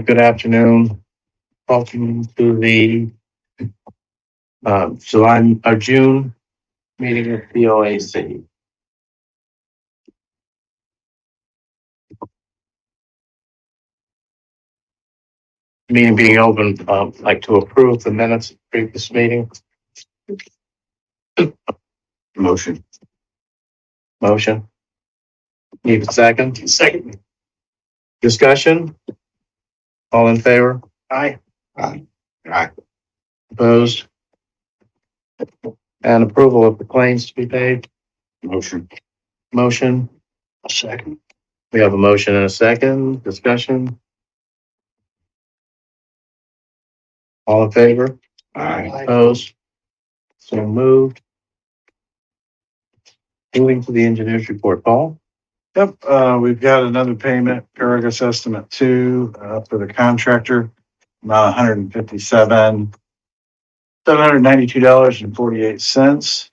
Good afternoon. Welcome to the June meeting of POAC. Meeting being open, like to approve the minutes of the previous meeting. Motion. Need a second? Second. Discussion? All in favor? Aye. Opposed? And approval of the claims to be paid? Motion. A second. We have a motion and a second. Discussion? All in favor? Aye. Opposed? So moved. Moving to the engineer's report, Paul? Yep, we've got another payment, Paragus Estimate 2, for the contractor, amount $792.48.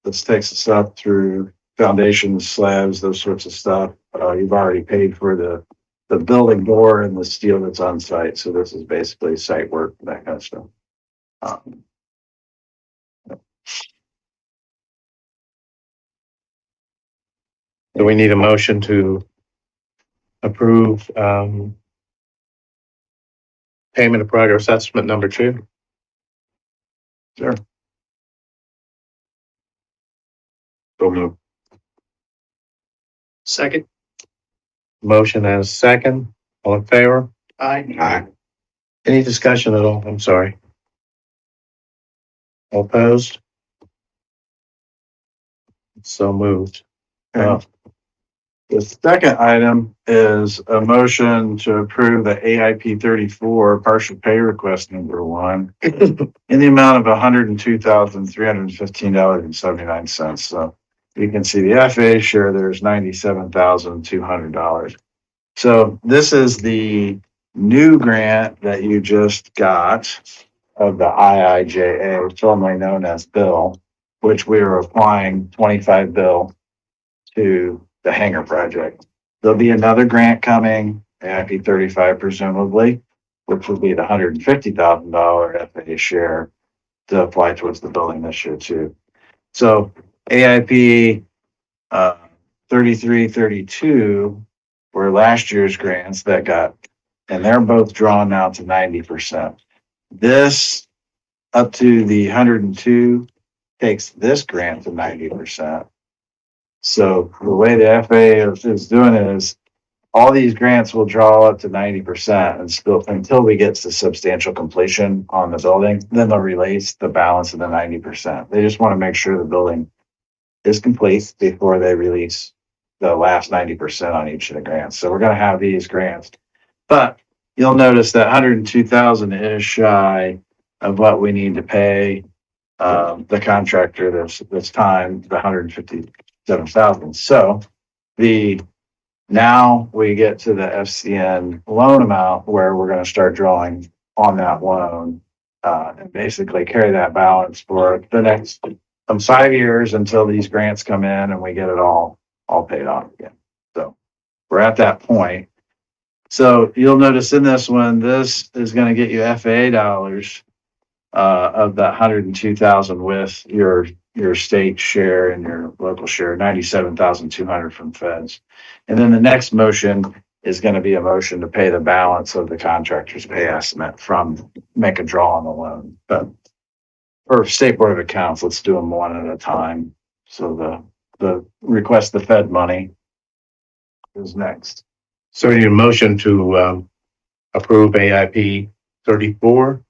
This takes us up through foundations, slabs, those sorts of stuff. You've already paid for the building door and the steel that's on site, so this is basically site work, that kind of stuff. Do we need a motion to approve payment of progress estimate number 2? Sure. So moved. Second. Motion and a second. All in favor? Aye. Any discussion at all? I'm sorry. All opposed? So moved. The second item is a motion to approve the AIP 34 partial pay request number 1 in the amount of $102,315.79. So you can see the FAA share, there's $97,200. So this is the new grant that you just got of the IIJA, formerly known as Bill, which we are applying 25 Bill to the hangar project. There'll be another grant coming, AIP 35 presumably, which will be the $150,000 FAA share to apply towards the building this year too. So AIP 33, 32 were last year's grants that got, and they're both drawn now to 90%. This up to the 102 takes this grant to 90%. So the way the FAA is doing it is all these grants will draw up to 90% and still until we get to substantial completion on the building, then they'll release the balance of the 90%. They just want to make sure the building is complete before they release the last 90% on each of the grants. So we're going to have these grants, but you'll notice that 102,000 is shy of what we need to pay the contractor this time, the 157,000. So now we get to the FCN loan amount where we're going to start drawing on that loan and basically carry that balance for the next 5 years until these grants come in and we get it all paid off again. So we're at that point. So you'll notice in this one, this is going to get you FAA dollars of that 102,000 with your state share and your local share, 97,200 from feds. And then the next motion is going to be a motion to pay the balance of the contractor's pay estimate from make a draw on the loan. But for State Board of Accounts, let's do them one at a time. So the request the Fed money is next. So we need a motion to approve AIP 34.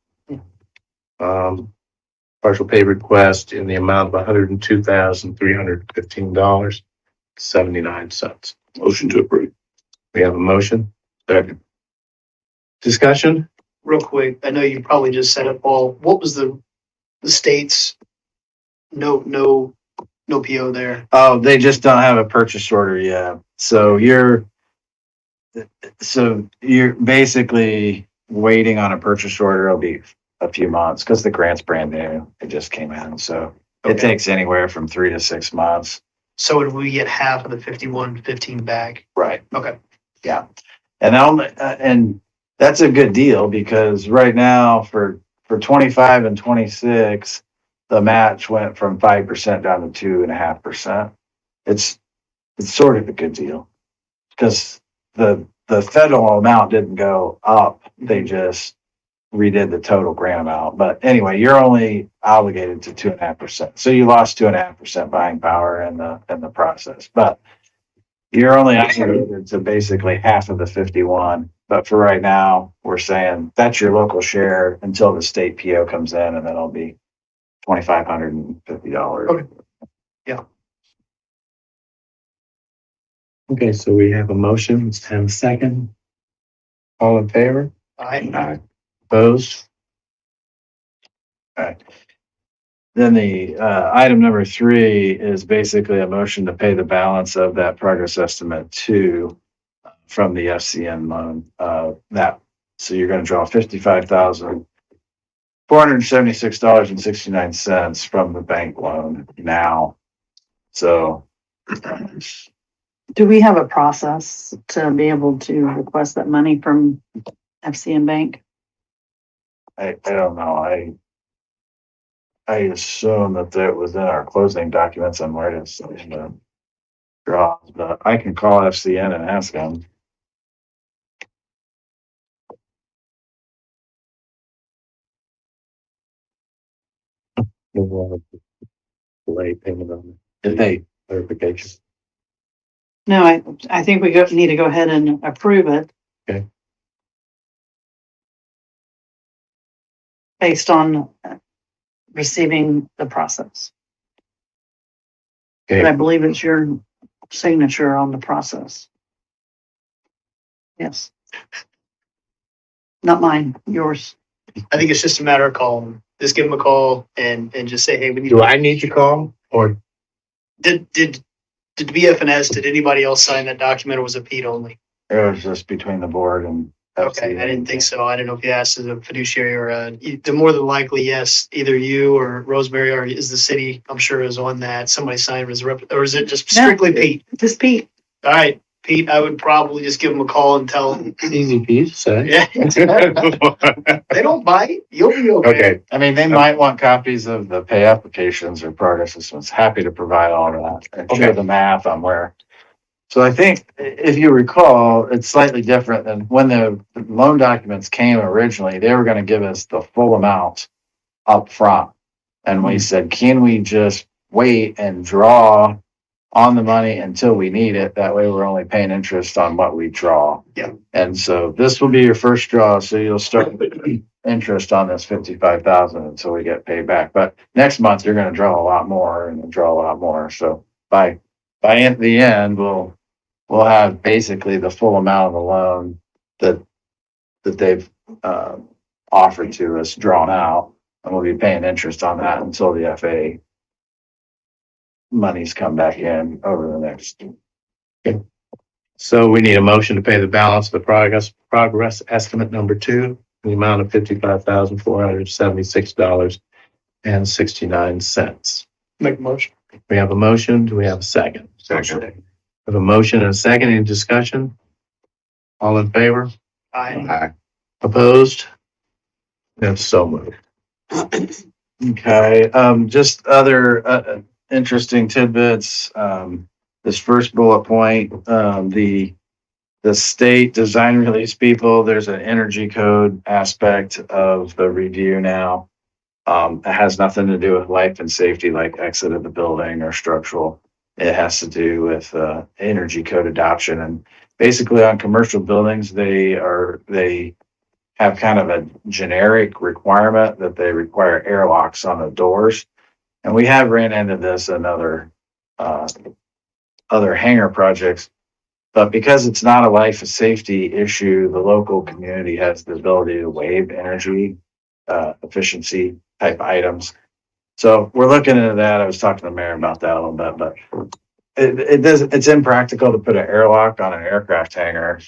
Partial pay request in the amount of $102,315.79. Motion to approve. We have a motion. Second. Discussion? Real quick, I know you probably just said it, Paul. What was the state's no PO there? Oh, they just don't have a purchase order yet. So you're basically waiting on a purchase order. It'll be a few months because the grant's brand new. It just came in. So it takes anywhere from 3 to 6 months. So would we get half of the 5115 back? Right. Okay. Yeah. And that's a good deal because right now for 25 and 26, the match went from 5% down to 2.5%. It's sort of a good deal because the federal amount didn't go up. They just redid the total grant amount. But anyway, you're only obligated to 2.5%. So you lost 2.5% buying power in the process. But you're only obligated to basically half of the 51. But for right now, we're saying that's your local share until the state PO comes in, and then it'll be $2,550. Okay. Yeah. Okay, so we have a motion and a second. All in favor? Aye. Opposed? Then the item number 3 is basically a motion to pay the balance of that progress estimate 2 from the FCN loan. So you're going to draw $55,476.69 from the bank loan now. So Do we have a process to be able to request that money from FCN Bank? I don't know. I assume that was in our closing documents and where it's in the draws, but I can call FCN and ask them. Delay payment on If they, clarification. No, I think we need to go ahead and approve it. Okay. Based on receiving the process. But I Okay, believe it's your signature on the process. Yes. Not mine, yours. I think it's just a matter of calling. Just give them a call and just say, hey, we need. do I need to call or Did BFNS, did anybody else sign that document or was it Pete only? it was just between the board and Okay, I didn't think so. I didn't know if you asked as a fiduciary or, the more than likely, yes, either you or Rosemary or is the city, I'm sure is on that. Somebody signed as a rep, or is it just strictly Pete? Just Pete. All right, Pete, I would probably just give him a call and tell him, easy peasy say? yeah, they don't bite. You'll be okay. Okay, I mean, they might want copies of the pay applications or progress estimates. Happy to provide all of that and show Okay. the math on where. So I think if you recall, it's slightly different than when the loan documents came originally. They were going to give us the full amount up front. And we said, can we just wait and draw on the money until we need it? That way we're only paying interest on what we draw. Yeah. And so this will be your first draw. So you'll start interest on this 55,000 until we get paid back. But next month you're going to draw a lot more and draw a lot more. So by the end, we'll have basically the full amount of the loan that they've offered to us drawn out, and we'll be paying interest on that until the FA monies come back in over the next. so we need a motion to pay the balance of the progress estimate number 2, in the amount of $55,476.69. Make a motion. We have a motion. Do we have a second? Second. We have a motion and a second. Any discussion? All in favor? Aye. Opposed? That's so moved. Okay, just other interesting tidbits. This first bullet point, the state design release people, there's an energy code aspect of the review now. It has nothing to do with life and safety, like exit of the building or structural. It has to do with energy code adoption. And basically on commercial buildings, they have kind of a generic requirement that they require airlocks on the doors. And we have ran into this in other hangar projects. But because it's not a life and safety issue, the local community has the ability to waive energy efficiency type items. So we're looking into that. I was talking to the mayor about that a little bit, but it's impractical to put an airlock on an aircraft hangar.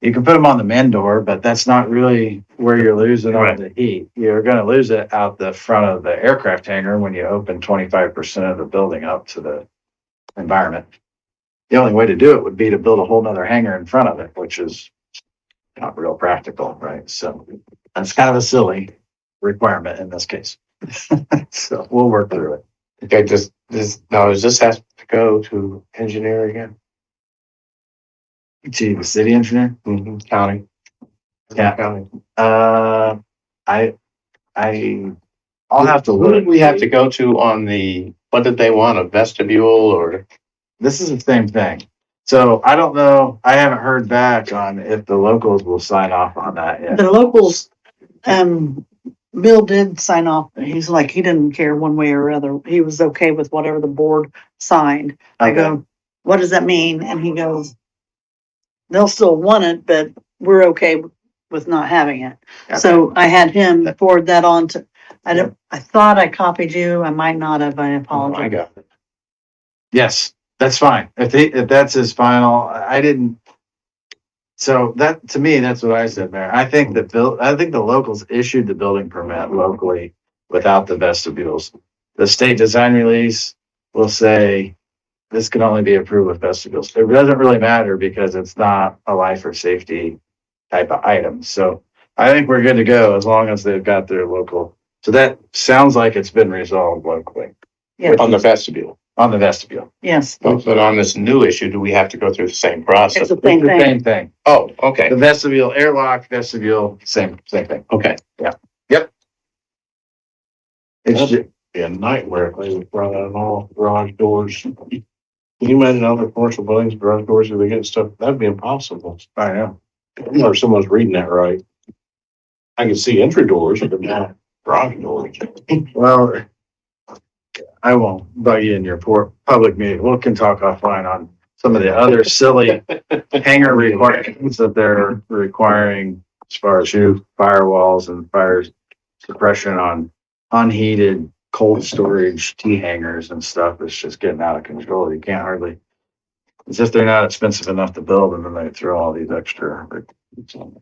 You can put them on the men door, but that's not really where you're losing all the heat. You're going to lose it out the front of the aircraft hangar when you open 25% of the building up to the environment. The only way to do it would be to build a whole nother hangar in front of it, which is not real practical, right? So that's kind of a silly requirement in this case. So we'll work through it. Okay, does this have to go to engineer again? To the city engineer? County? Yeah. County. I'll have to Who look. did we have to go to on what did they want, a vestibule or? This is the same thing. So I don't know, I haven't heard back on if the locals will sign off on that yet. The locals, Bill did sign off. He's like, he didn't care one way or other. He was okay with whatever the board signed. I go, what does that mean? And he goes, they'll still want it, but we're okay with not having it. So I had him forward that on to, I thought I copied you. I might not have. I I apologize. got it. Yes, that's fine. If that's his final, I didn't. So that, to me, that's what I said, Mayor. I think the locals issued the building permit locally without the vestibules. The state design release will say this can only be approved with vestibules. It doesn't really matter because it's not a life or safety type of item. So I think we're good to go as long as they've got their local. So that sounds like it's been resolved locally Yes, On the vestibule. on the vestibule. yes. But on this new issue, do we have to go through the same process? It's the It's same the thing. same thing. Oh, okay, The vestibule, airlock, vestibule, same thing. okay. It's just, Be a nightmare if they would run out all garage doors. Can you imagine other commercial buildings, garage doors, if they get stuff, that'd be impossible. I know. Or someone's reading that right. I can see entry doors, but not garage doors. Well, I won't bug you in your public meeting. We can talk offline on some of the other silly hangar requirements that they're requiring as far as firewalls and fire suppression on unheated cold storage T hangers and stuff. It's just getting out of control. You can't hardly, as if they're not expensive enough to build and then they throw all these extra. All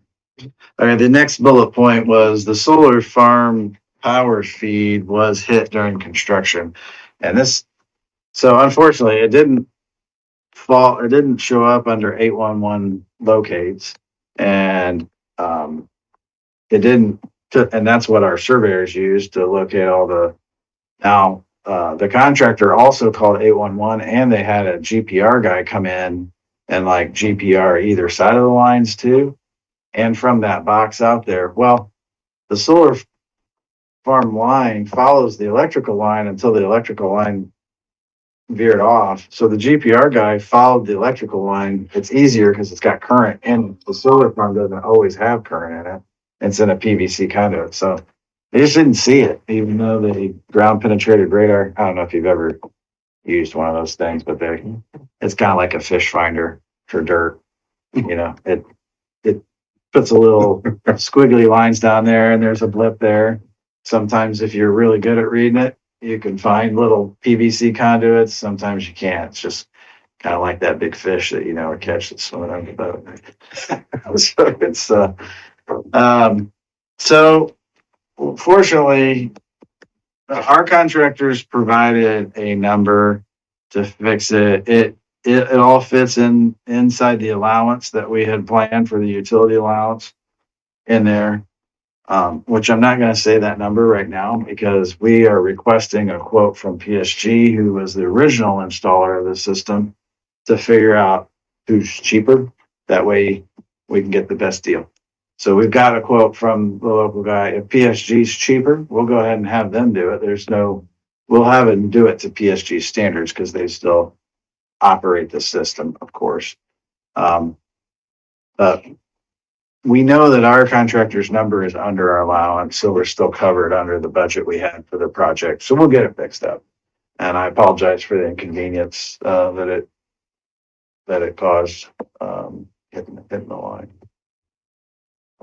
right, the next bullet point was the solar farm power feed was hit during construction. And this, so unfortunately, it didn't show up under 811 locates. And it didn't, and that's what our surveyors use to locate all the, now, the contractor also called 811 and they had a GPR guy come in and like GPR either side of the lines too. And from that box out there, well, the solar farm line follows the electrical line until the electrical line veered off. So the GPR guy followed the electrical line. It's easier because it's got current and the solar farm doesn't always have current in it. It's in a PVC conduit. So they just didn't see it, even though the ground penetrated radar. I don't know if you've ever used one of those things, but it's kind of like a fish finder for dirt. You know, it puts a little squiggly lines down there and there's a blip there. Sometimes if you're really good at reading it, you can find little PVC conduits. Sometimes you can't. It's just kind of like that big fish that you never catch that's swimming under the boat. So it's, so fortunately, our contractors provided a number to fix it. It all fits inside the allowance that we had planned for the utility allowance in there. Which I'm not gonna say that number right now because we are requesting a quote from PSG, who was the original installer of the system, to figure out who's cheaper. That way we can get the best deal. So we've got a quote from the local guy. If PSG's cheaper, we'll go ahead and have them do it. We'll have them do it to PSG standards because they still operate the system, of course. But we know that our contractor's number is under our allowance, so we're still covered under the budget we had for the project. So we'll get it fixed up. And I apologize for the inconvenience that it caused hitting the line.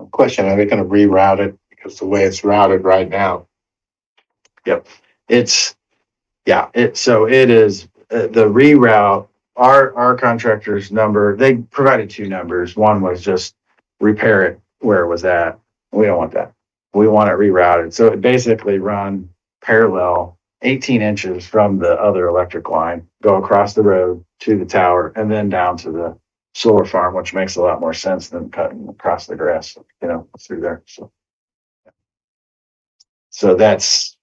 Question, are they gonna reroute it? Because the way it's routed right now. So it is the reroute. Our contractor's number, they provided two numbers. One was just repair it where it was at. We don't want that. We want it rerouted. So it basically run parallel 18 inches from the other electric line, go across the road to the tower and then down to the solar farm, which makes a lot more sense than cutting across the grass, through there. So that's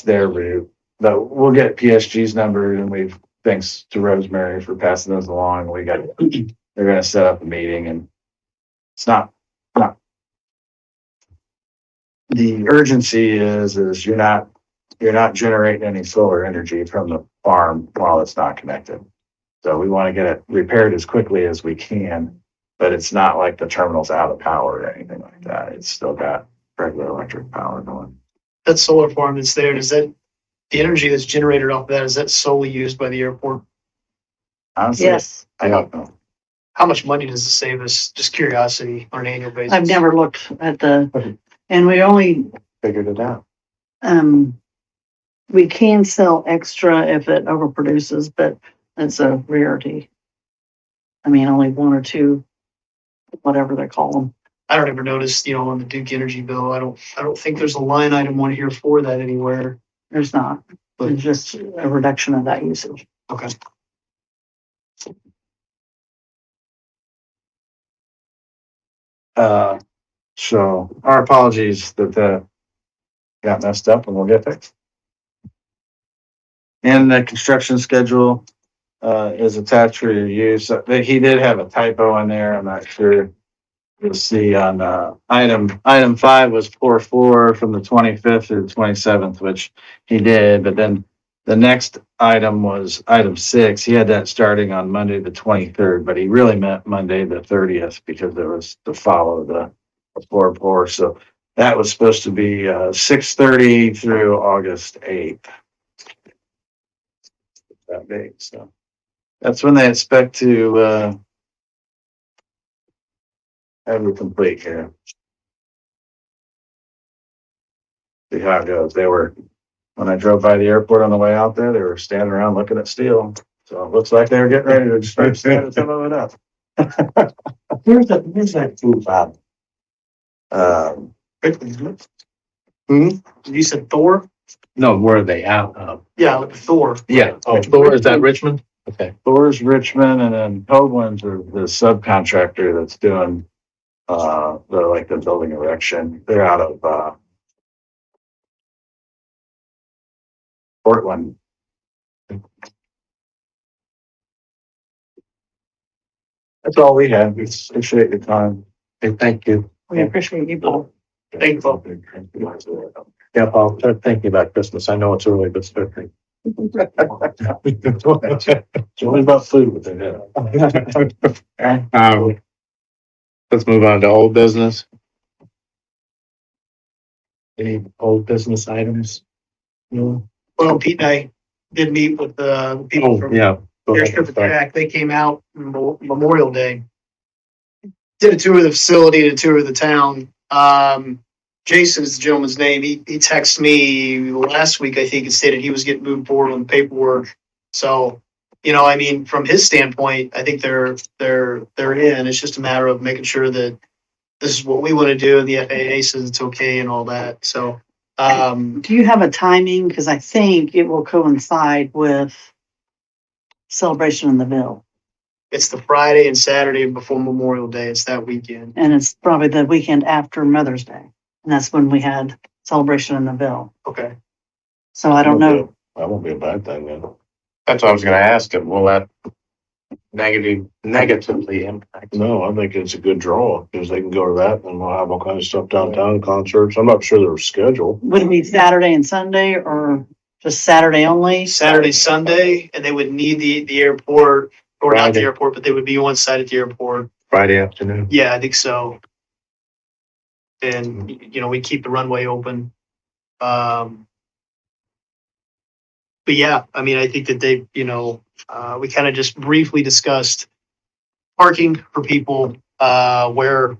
their route. But we'll get PSG's number, and thanks to Rosemary for passing those along. They're gonna set up a meeting, and it's not. The urgency is you're not generating any solar energy from the farm while it's not connected. So we want to get it repaired as quickly as we can, but it's not like the terminal's out of power or anything like that. It's still got regular electric power going. That solar farm that's there, the energy that's generated off of that, is that solely used by the airport? Honestly, Yes, I don't know. How much money does it save us? Just curiosity on an annual basis. I've never looked at and we only, Figured it out. we can sell extra if it overproduces, but it's a rarity. I mean, only one or two, whatever they call them. I don't ever notice, on the Duke Energy bill, I don't think there's a line item on here for that anywhere. There's not, it's just a reduction of that usage. Okay. So our apologies that got messed up, and we'll get fixed. And the construction schedule is attached for your use. He did have a typo in there. I'm not sure. You'll see on item 5 was 4/4 from the 25th to the 27th, which he did. But then the next item was item 6. He had that starting on Monday the 23rd, but he really meant Monday the 30th because it was to follow the 4/4. So that was supposed to be 6:30 through August 8th. That date. So that's when they expect to have it complete here. See how it goes. When I drove by the airport on the way out there, they were standing around looking at steel. So it looks like they were getting ready to start standing some of it up. Here's that food Bob. You said Thor? No, where are they out of? Yeah, like Thor. Yeah. Oh, Thor, is that Richmond? Okay. Thor's Richmond, and then Hoagland's are the subcontractor that's doing the building erection. They're out of Portland. That's all we had. We appreciate your time. Okay, thank you. We appreciate you, Paul. Thank you, Paul. Yeah, Paul, start thinking about Christmas. I know it's early, but start thinking. It's only about food with it. Let's move on to old business. Any old business items? No. Well, Pete and I did meet with the people Oh, from yeah. Go ahead. Airstrip Attack. They came out Memorial Day. Did a tour of the facility, did a tour of the town. Jason is the gentleman's name. He texted me last week, I think, and stated he was getting moved forward on the paperwork. So, from his standpoint, I think they're in. It's just a matter of making sure that this is what we want to do, and the FAA says it's okay and all that. So, Do you have a timing? Because I think it will coincide with Celebration in the Ville. it's the Friday and Saturday before Memorial Day. It's that weekend. And it's probably the weekend after Mother's Day. And that's when we had Celebration in the Ville. Okay. So I don't know. That won't be a bad thing then. That's what I was gonna ask him. Will that negatively impact? No, I think it's a good draw because they can go to that and we'll have all kinds of stuff downtown, concerts. I'm not sure they're scheduled. Would it be Saturday and Sunday or just Saturday only? Saturday, Sunday, and they would need the airport, or not the Friday. airport, but they would be on site at the airport. Friday afternoon. Yeah, I think so. And, we keep the runway open. But yeah, I think that they, we kind of just briefly discussed parking for people, where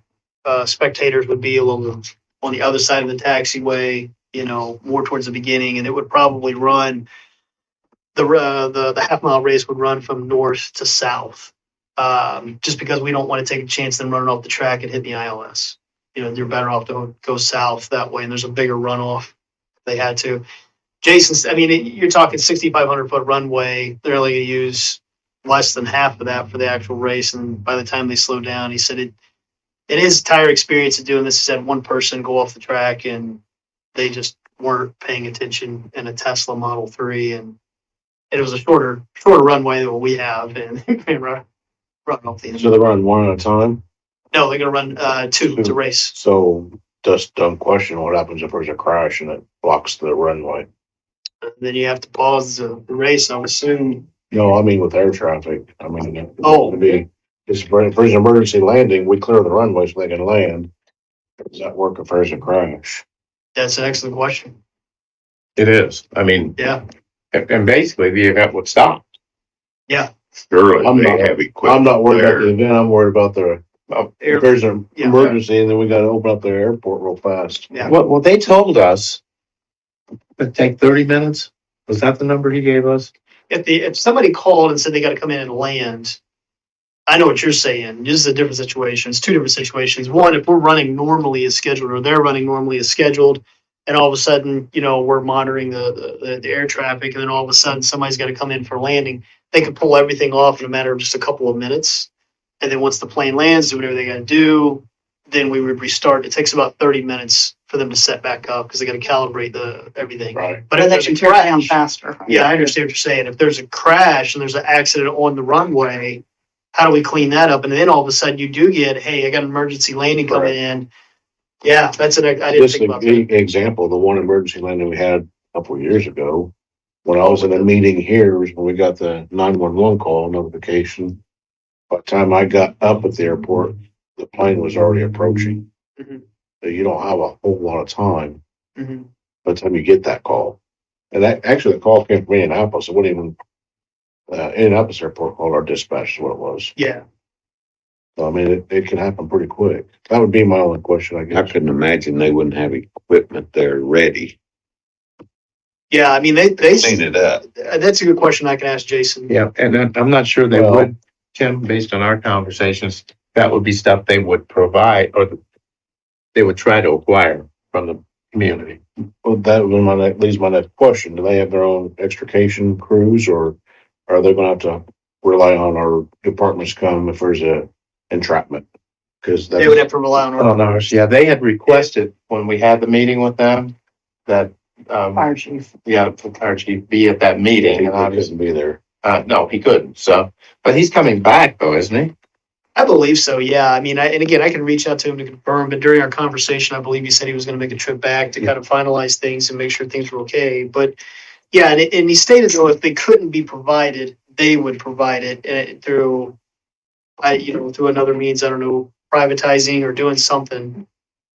spectators would be on the other side of the taxiway, more towards the beginning, and it would probably run, the half-mile race would run from north to south. Just because we don't want to take a chance of them running off the track and hitting the ILS. You're better off to go south that way, and there's a bigger runoff if they had to. Jason's, you're talking 6,500 foot runway. They're only going to use less than half of that for the actual race. And by the time they slow down, he said it is a tired experience of doing this. He had one person go off the track and they just weren't paying attention in a Tesla Model 3. And it was a shorter runway than what we have. And they run off the end. So they run one at a time? No, they're going to run two to race. So just dumb question, what happens if there's a crash and it blocks the runway? Then you have to pause the race. I would assume. No, I mean with air traffic. I mean, Oh. it'd be, if there's an emergency landing, we clear the runway so they can land. Does that work if there's a crash? That's an excellent question. It is. I mean, Yeah. and basically the event would stop. Yeah. Surely I'm they not- have equipment I'm not worried about there. the event, I'm worried about the, Air- if there's an Yeah. emergency and then we gotta open up the airport real fast. Yeah. Well, they told us it'd take 30 minutes. Was that the number he gave us? If somebody called and said they got to come in and land, I know what you're saying. This is a different situation. It's two different situations. One, if we're running normally as scheduled, or they're running normally as scheduled, and all of a sudden, we're monitoring the air traffic, and then all of a sudden somebody's got to come in for landing, they could pull everything off in a matter of just a couple of minutes. And then once the plane lands, do whatever they got to do, then we would restart. It takes about 30 minutes for them to set back up because they got to calibrate everything. Right. But if Or they there's can a tear it down crash, faster. yeah, I understand what you're saying. If there's a crash and there's an accident on the runway, how do we clean that up? And then all of a sudden you do get, hey, I got an emergency landing coming Right. in. Yeah, I didn't Just think about an that. example, the one emergency landing we had a couple of years ago, when I was in a meeting here, was when we got the 911 call notification. By the time I got up at the airport, the plane was already approaching. Mhm. So you don't have a whole lot of time Mhm. by the time you get that call. And that, actually, the call came from Indianapolis. It wasn't even, Indianapolis airport called our dispatch is what it was. Yeah, So, I mean, it can happen pretty quick. That would be my only question, I I guess. couldn't imagine they wouldn't have equipment there ready. yeah. I mean, they Clean it up. that's a good question. I can ask Jason. Yeah, and I'm not sure they Well- would, Tim, based on our conversations, that would be stuff they would provide or they would try to acquire from the community. Well, that was leads my next question. Do they have their own extrication crews or are they gonna have to rely on our departments come if there's a entrapment? Cause They would that's, have to rely on Oh, our. no, yeah, they had requested when we had the meeting with them that, Fire chief. yeah, our chief be at that meeting he and I was, couldn't be there. no, he couldn't. So, but he's coming back though, isn't he? I believe so. Yeah. I mean, and again, I can reach out to him to confirm, but during our conversation, I believe he said he was going to make a trip back to kind of finalize things and make sure things were okay. But yeah, and he stated though, if they couldn't be provided, they would provide it through, through another means. I don't know, privatizing or doing something.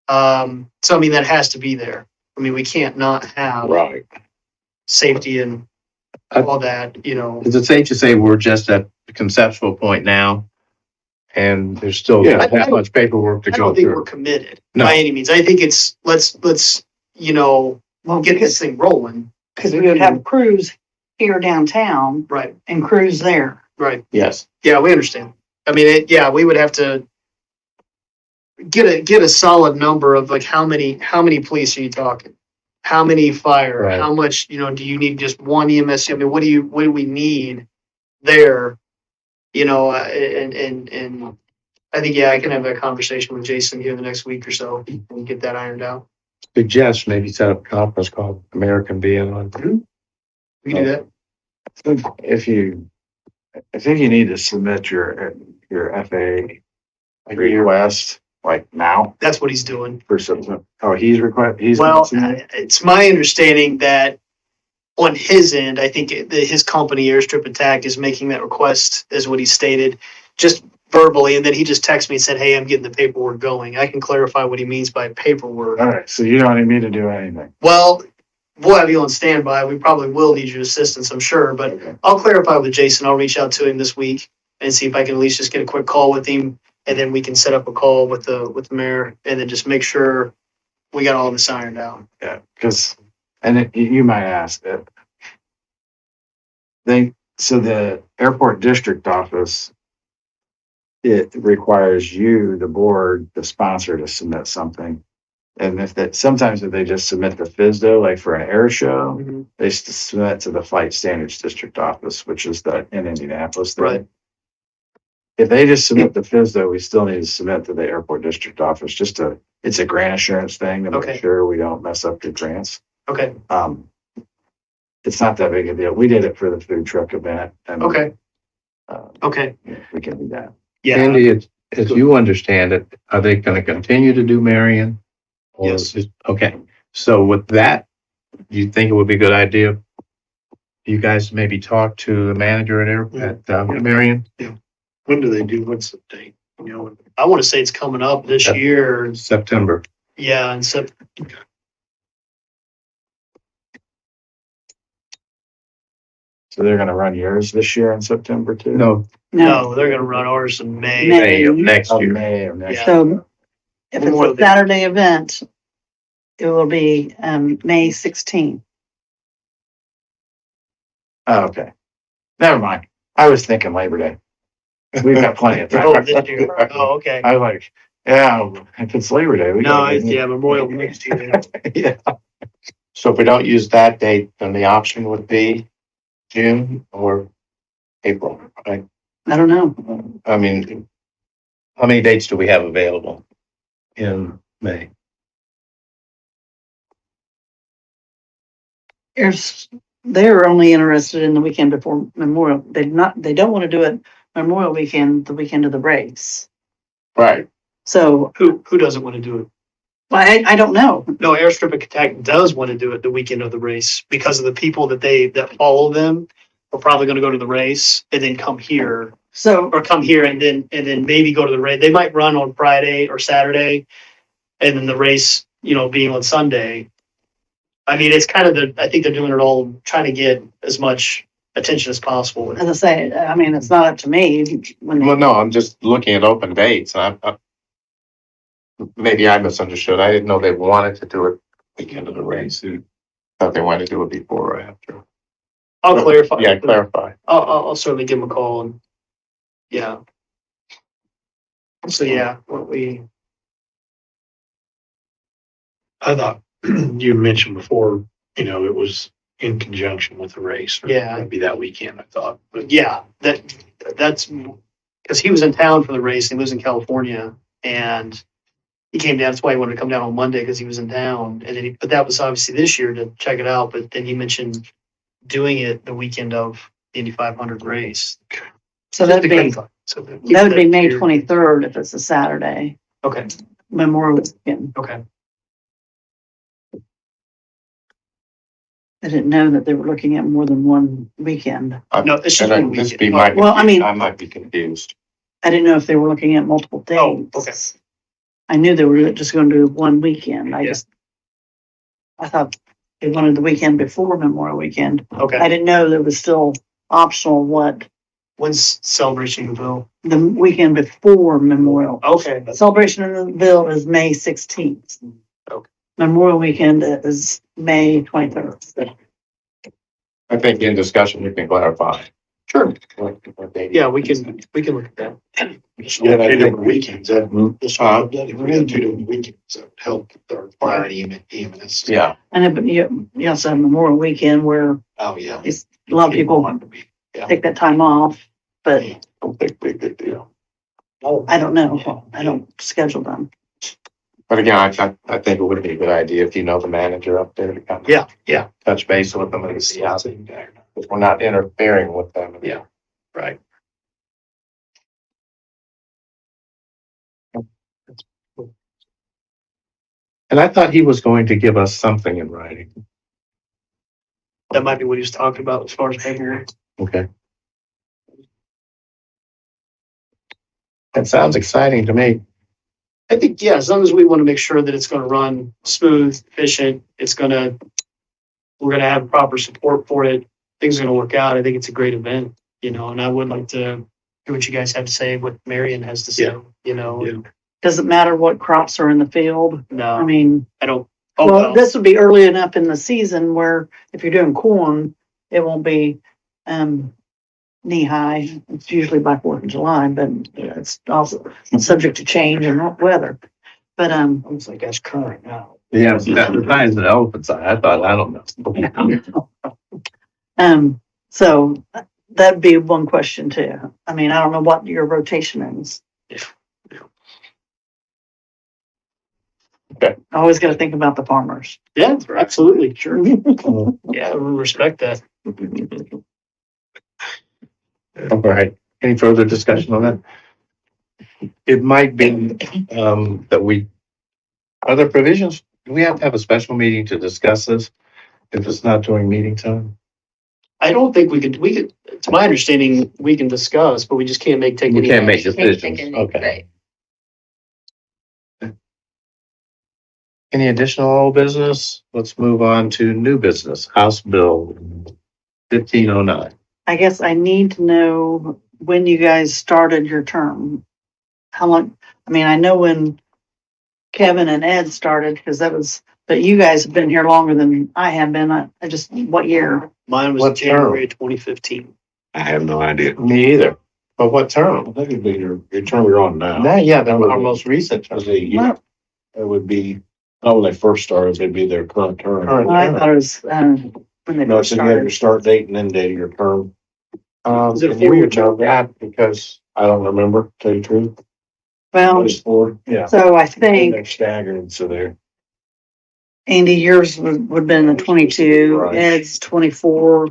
So I mean, that has to be there. I mean, we can't not have Right. safety and all that. Is it safe to say we're just at the conceptual point now? And there's still Yeah. that much paperwork to I go don't think we're through. committed No. by any means. I think it's let's Well, get this thing rolling. because we would have crews here downtown Right, and crews there. right. Yes. Yeah, we understand. I mean, we would have to get a solid number of like how many police are you talking? How many fire? Right. How much, do you need just one EMS? I mean, what do we need there? And I think, I can have that conversation with Jason here the next week or so and get that ironed out. Suggest maybe set up a conference call, American being on. We can do that. I think you need to submit your FAA request like now That's what he's doing. for some, he's Well, gonna submit? it's my understanding that on his end, I think his company, Airstrip Attack, is making that request, is what he stated, just verbally, and then he just texted me and said, hey, I'm getting the paperwork going. I can clarify what he means by paperwork. All right, so you don't need me to do anything. Well, we'll have you on standby. We probably will need your assistance, I'm sure, but Okay. I'll clarify with Jason. I'll reach out to him this week and see if I can at least just get a quick call with him, and then we can set up a call with the mayor, and then just make sure we got all this ironed out. Yeah, because, you might ask that. So the airport district office, it requires you, the board, the sponsor, to submit something. And sometimes if they just submit the FISDO, like for an air show, Mhm. they submit to the Flight Standards District Office, which is in Indianapolis. there. Right. If they just submit the FISDO, we still need to submit to the airport district office, it's a grant assurance thing to make Okay. sure we don't mess up the grants. Okay, It's not that big a deal. We did it for the food truck event and. okay, uh, okay. We can do that. Yeah, Andy, as you understand it, are they gonna continue to do Marion? Or Yes. Okay, so with that, do you think it would be a good idea? You guys maybe talk to the manager at Marion? When do they do, what's the date? You know, I want to say it's coming up this Yeah. year. September. Yeah, and so, So they're gonna run yours this year in September too? No, no, they're gonna run ours in May. May of next Of year. May of next. Yeah. So if it's Memorial a Day. Saturday event, it will be, May 16th. Oh, okay. Never mind. I was thinking Labor Day. We've got plenty of Oh, time. this year. Oh, okay. I was like, yeah, if it's Labor Day, we No, gotta it's, get- yeah, Memorial next year. Yeah. So if we don't use that date, then the option would be June or April, right? I don't know. I mean, how many dates do we have available in May? They're only interested in the weekend before Memorial. They don't want to do it Memorial weekend, the weekend of the race. Right. So, Who doesn't want to do it? well, I don't know. No, Airstrip Attack does want to do it the weekend of the race because of the people that follow them are probably going to go to the race and then come here So, or come here and then maybe go to the race. They might run on Friday or Saturday and then the race, being on Sunday. I mean, it's kind of I think they're doing it all, trying to get as much attention as possible. as I say, I mean, it's not up to me when Well, they, no, I'm just looking at open dates. Maybe I misunderstood. I didn't know they wanted to do it weekend of the race. Thought they wanted to do it before or after. I'll clarify. Yeah, clarify. I'll certainly give them a call and, yeah. So, yeah, what I thought you mentioned before, it was in conjunction with the race. or Yeah. Maybe that weekend, I thought, but yeah, that's because he was in town for the race. He lives in California and he came down. That's why he wanted to come down on Monday because he was in town. And then but that was obviously this year to check it out. But then he mentioned doing it the weekend of the Indy 500 race. so that'd be, So that would be May here. 23rd if it's a Saturday, Okay, Memorial weekend. okay. I didn't know that they were looking at more than one weekend. No, it's just one weekend. Well, I mean- I might be confused. I didn't know if they were looking at multiple dates. Oh, okay. I knew they were just going to do one weekend. Yeah. I thought they wanted the weekend before Memorial Weekend. I Okay. didn't know there was still optional what, When's Celebration of the Ville? the weekend before Memorial. Okay. Celebration of the Ville is May 16th. Okay. Memorial Weekend is May 23rd. I think in discussion, you can clarify. Sure. What date. Yeah, we can look at that. two different weekends, that, if we had two different weekends, that would help our fire and EMS. Yeah, And then, but you also have Memorial Weekend where Oh, yeah. it's, a lot of people take that time off, but don't think big deal. I don't know. I don't schedule them. But again, I think it would be a good idea if you know the manager up there to kind of Yeah, touch base with them and see how they, if we're not interfering with them. Yeah. right. And I thought he was going to give us something in writing. That might be what he was talking about as far as paperwork. Okay. That sounds exciting to me. I think, yeah, as long as we want to make sure that it's going to run smooth, efficient, we're going to have proper support for it. Things are going to work out. I think it's a great event, and I would like to hear what you guys have to say, what Marion has to say, Yeah. Does it matter what crops are in the field? I No, mean, I don't. Oh, well, well, this would be early enough in the season where if you're doing corn, it won't be, knee high. It's usually by 4th of July, but it's also subject to change and weather. But, It's like that's current now. Yeah, the size of the elephant's eye. I thought, I don't know. so that'd be one question too. I mean, I don't know what your rotation is. Okay. I always gotta think about the farmers. Yeah, absolutely, sure. Yeah, we respect that. All right. Any further discussion on that? It might be, that we, are there provisions? Do we have to have a special meeting to discuss this if it's not during meeting time? I don't think we could, to my understanding, we can discuss, but we just can't take We any. can't make Can't take decisions. any- Okay. Any additional old business? Let's move on to new business, House Bill 1509. I guess I need to know when you guys started your term. How long, I mean, I know when Kevin and Ed started, because that was, but you guys have been here longer than I have been. I just, what year? Mine was What term? January 2015. I have no idea. Me either. But what I term? think it'd be your term you're on now. Yeah, our most recent term. As a year, it would be, not when they first started, they'd be their current term. Current. I thought it was, when they No, first so you have your started. start date and end date of your term. Is it a Can you 4-year tell that? Because I don't remember, tell you the truth. Well, It's 4, yeah. so I And think, they're staggered, so they're. Andy, yours would have been the 22, Right. Ed's 24,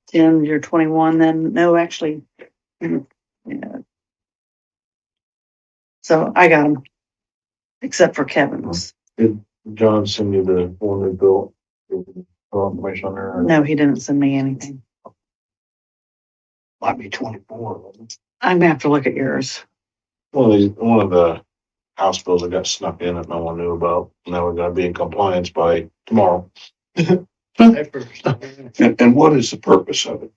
Tim, you're 21, then, no, actually. Yeah. So I got them. Except for Kevin's. John send you the one they built. Information on there. No, he didn't send me anything. Might be 24. I'm gonna have to look at yours. One of the house bills that got snuck in that no one knew about. Now we're gonna be in compliance by tomorrow. And what is the purpose of it?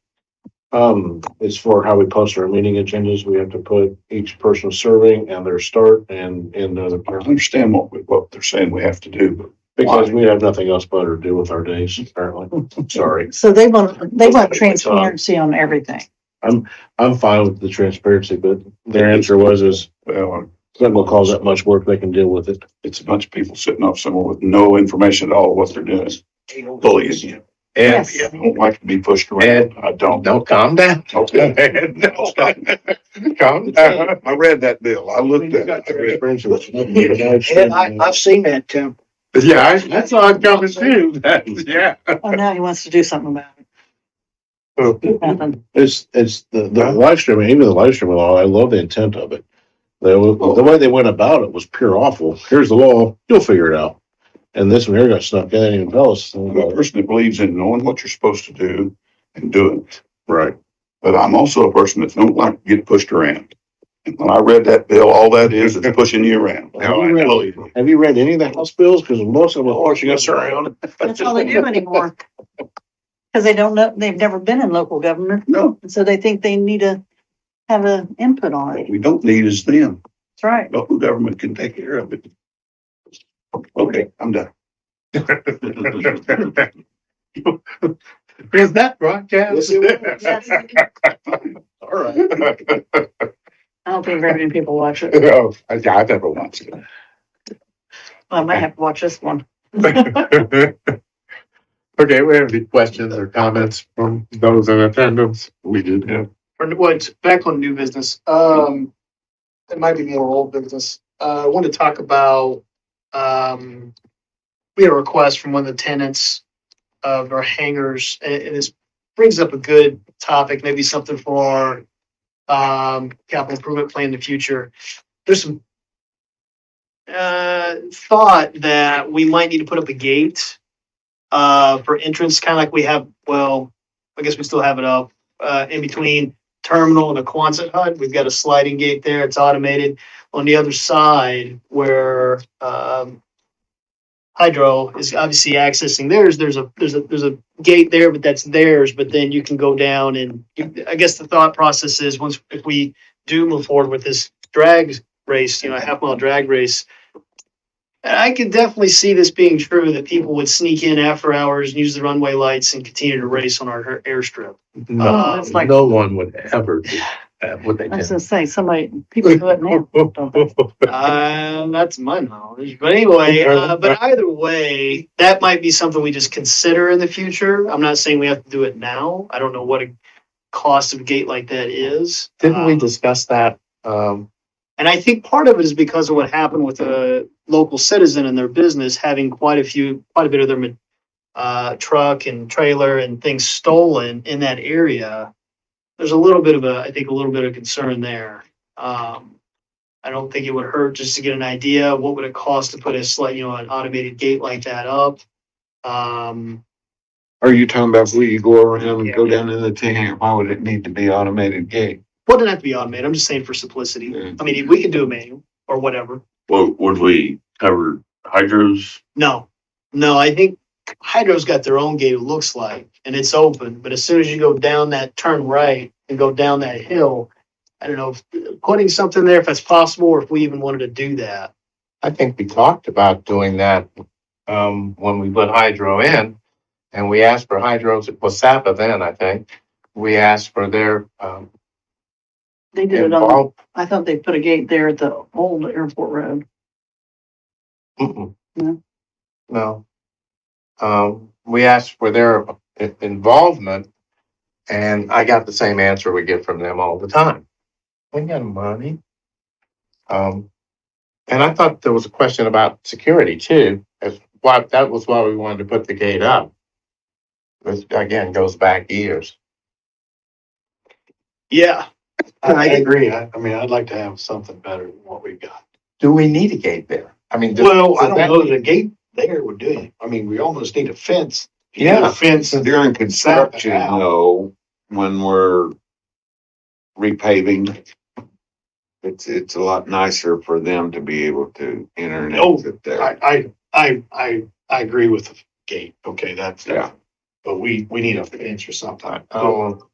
It's for how we post our meeting agendas. We have to put each person serving and their start and the other I person. understand what they're saying we have to do, but Because we have nothing else better to do with our days, apparently. Sorry. So they want transparency on everything. I'm fine with the transparency, but their answer was well, it's not gonna cause that much work. They can deal with it. it's a bunch of people sitting off somewhere with no information at all what they're doing. Bullying you. Ed, Yes. I don't like to be pushed around. Ed, I don't. no, calm down. Okay. No, calm down. I read that bill. I looked at it. I read it. And I've seen that, Tim. Yeah, I saw it coming too. Yeah. Oh, now he wants to do something about it. Nothing. It's the live streaming, even the live streaming law, I love the intent of it. The way they went about it was pure awful. Here's the law, you'll figure it out. And this one here got snuck in, they didn't even tell us. I'm a person that believes in knowing what you're supposed to do and doing it. Right. But I'm also a person that don't like to get pushed around. And when I read that bill, all that is pushing you around. Have you read- Have you read any of the House bills? Because most of them. Oh, she got around. That's all they do anymore. Because they don't know, they've never been in local government, No, and so they think they need to have an input on what it. we don't need is them. That's right. Local government can take care of it. Okay, I'm done. Is that broadcast? Yes. All right. I don't think very many people watch it. Oh, I never watched it. I might have to watch this one. Okay, we have any questions or comments from those in attendance? We did have. Or what, back on new business, it might be more old business. I want to talk about, we had a request from one of the tenants of our hangars, and this brings up a good topic, maybe something for our capital improvement plan in the future. There's some thought that we might need to put up a gate for entrance, kind of like we have, well, I guess we still have it up, in between terminal and the Quonset hut. We've got a sliding gate there. It's automated. On the other side where Hydro is obviously accessing theirs, there's a gate there, but that's theirs. But then you can go down and I guess the thought process is if we do move forward with this drag race, a half-mile drag race, I could definitely see this being true, that people would sneak in after hours and use the runway lights and continue to race on our airstrip. No, it's like- no one would ever do. What they I was did. gonna say, somebody, people do it now. don't they? That's my knowledge. But anyway, but either way, that might be something we just consider in the future. I'm not saying we have to do it now. I don't know what a cost of a gate like that is. Didn't we discuss that? And I think part of it is because of what happened with a local citizen and their business having quite a bit of their truck and trailer and things stolen in that area. There's I think a little bit of concern there. I don't think it would hurt just to get an idea. What would it cost to put an automated gate like that up? Are you talking about where you go around and go down in the tank? Why would it need to be automated gate? Well, it doesn't have to be automated. I'm just saying for simplicity. Yeah. I mean, we could do a manual or whatever. Well, would we cover hydros? No, I think Hydro's got their own gate, it looks like, and it's open. But as soon as you go down that turn right and go down that hill, I don't know if putting something there, if that's possible, or if we even wanted to do that. I think we talked about doing that, when we put hydro in. And we asked for hydros, it was Sapa then, I think. We asked for their, They did it on, involved. I thought they put a gate there at the old airport road. Mm-mm. No. No. We asked for their involvement, and I got the same answer we get from them all the time. We got money. And I thought there was a question about security too, that was why we wanted to put the gate up. This, again, goes back years. Yeah. I agree. I mean, I'd like to have something better than what we've got. Do we need a gate there? I mean. Well, I does don't that- know that a gate there would do it. I mean, we almost need a fence. You need Yeah. a fence. During construction, Out. though, when we're repaving, it's a lot nicer for them to be able to enter and Oh, exit there. I agree with the gate. Okay, that's. Yeah. But we need a fence or something. Oh,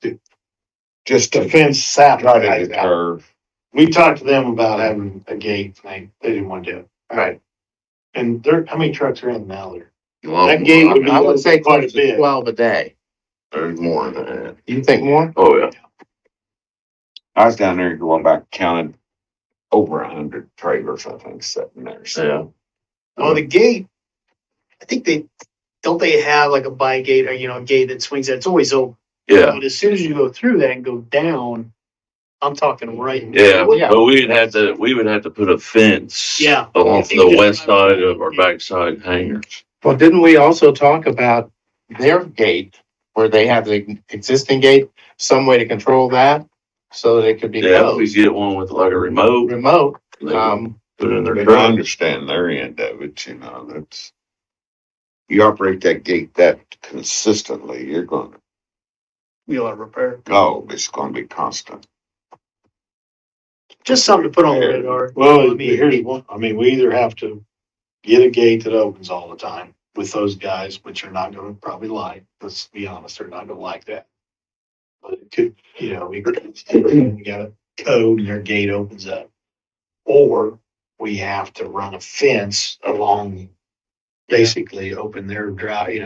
Just The to fence sap. try to deter. We talked to them about having a gate. They didn't want to do it. right. And there, how many trucks are in now there? Well, That gate would be I would say quite a close to bit. 12 a day. there's more than that. You think more? Oh, yeah. I was down there going back, counted over 100 trailers, I think, sitting there. Yeah. So Well, the gate, I think they have like a by gate or, a gate that swings out. It's always open. Yeah. But as soon as you go through that and go down, I'm talking right. Yeah. Yeah. But we would have to put a fence. Yeah. Along If you the just west drive side around, of our yeah. backside hangars. Well, didn't we also talk about their gate where they have the existing gate, some way to control that so that it could be Yeah, if we closed? get one with like a remote, Remote, they can um, put it in their But I truck. understand their end of it, that's, you operate that gate that consistently, you're gonna You'll have repair. go, it's gonna be constant. Just something to put on the radar. Well, I mean, here's one. I mean, we either have to get a gate that opens all the time with those guys, which are not gonna probably like, let's be honest, they're not gonna like that. But it could, we got a code and their gate opens up. Or we have to run a fence along, basically open their drive,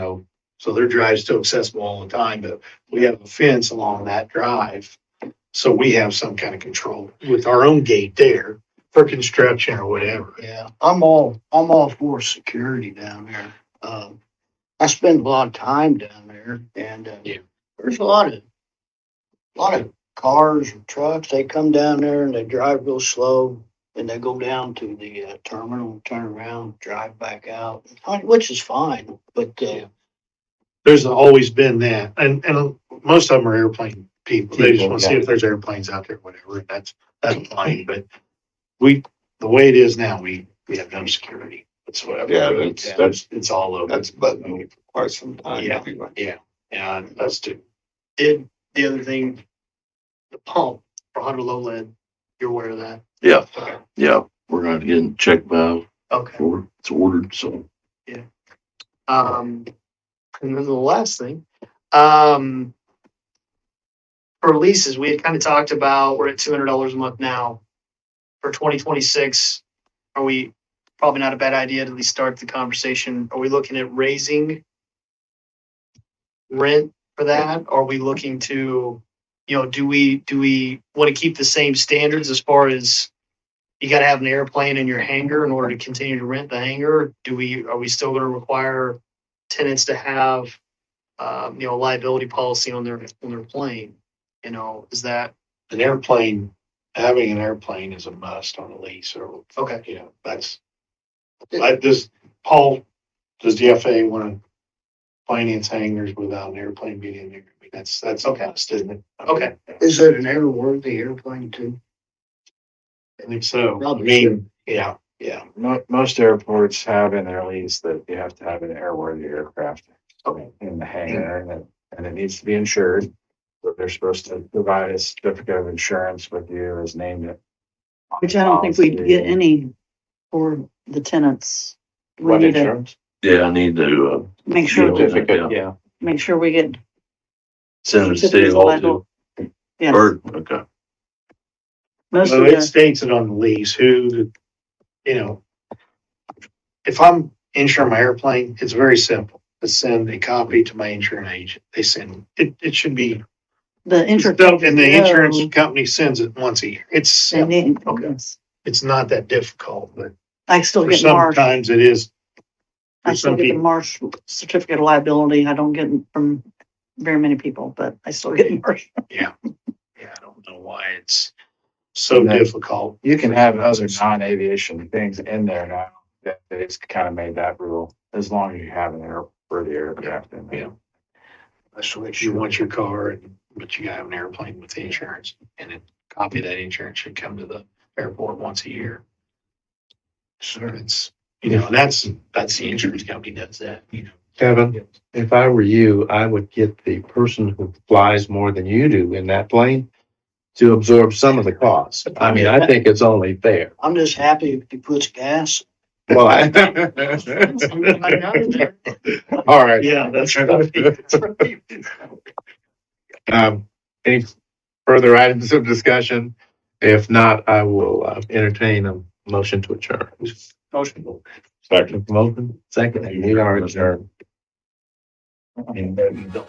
so their drive's still accessible all the time, but we have a fence along that drive. So we have some kind of control with our own gate there for construction or whatever. Yeah, I'm all for security down there. I spend a lot of time down there and, Yeah. there's a lot of cars or trucks. They come down there and they drive real slow and they go down to the terminal, turn around, drive back out, which is fine, but, There's always been that. And most of them are airplane people. They just People, want to see yeah. if there's airplanes out there, whatever. And that's fine. But the way it is now, we have no security whatsoever. Yeah, that's- It's all over. That's been for quite some time. Yeah. anyway. Yeah. And us too. Did the other thing, the pump for 100 low lead, you're aware of that? Yeah. Okay. Yeah. We're gonna get a check valve Okay. for it's ordered, so. And then the last thing, for leases, we had kind of talked about, we're at $200 a month now. For 2026, are we, probably not a bad idea to at least start the conversation. Are we looking at raising rent for that? Or are we looking to do we want to keep the same standards as far as you got to have an airplane in your hangar in order to continue to rent the hangar? Are we still going to require tenants to have, a liability policy on their plane? Is that An airplane, having an airplane is a must on a lease or, okay? that's, like this, Paul, does the FAA want to finance hangars without an airplane being in there? I mean, that's a Okay. must, isn't it? Okay. Is it an airworthy airplane too? I think so. I Probably mean, yeah. Most airports have in their lease that you have to have an airworthy aircraft in the hangar, and it needs to be insured. So they're supposed to provide a certificate of insurance with you as named it. Which I don't think we'd get any for the tenants. We What need to insurance? Yeah, I need to, make sure, Yeah. Certificate, yeah. make sure we get, send it to Certificate Steve of Hall liability. too. yeah, Or, okay. most So of it the, states it on the lease, if I'm insuring my airplane, it's very simple. I send a copy to my insurance agent. They send, it should be, the insurance. and the insurance No, company sends it once a year. It's they simple. need- Okay. yes. It's not that difficult, but I still for get Marsh, sometimes it is. I for still some get the people. Marsh certificate of liability. I don't get it from very many people, but I still get Marsh. Yeah, I don't know why it's so And then difficult. You can have other non-aviation things in there now. That it's kind of made that rule, as long as you have an airworthy aircraft in there. Yeah. Especially if you want your car, but you gotta have an airplane with the insurance, and a copy of that insurance should come to the airport once a year. So it's, and that's the insurance company does that, Kevin, if I were you, I would get the person who flies more than you do in that plane to absorb some of the costs. I mean, I think it's only fair. I'm just happy if he puts gas. Well, all right. Yeah, that's right. That's right. Any further items of discussion? If not, I will entertain a motion to adjourn. Motion. Second. Motion, second, and we are adjourned. And then you don't.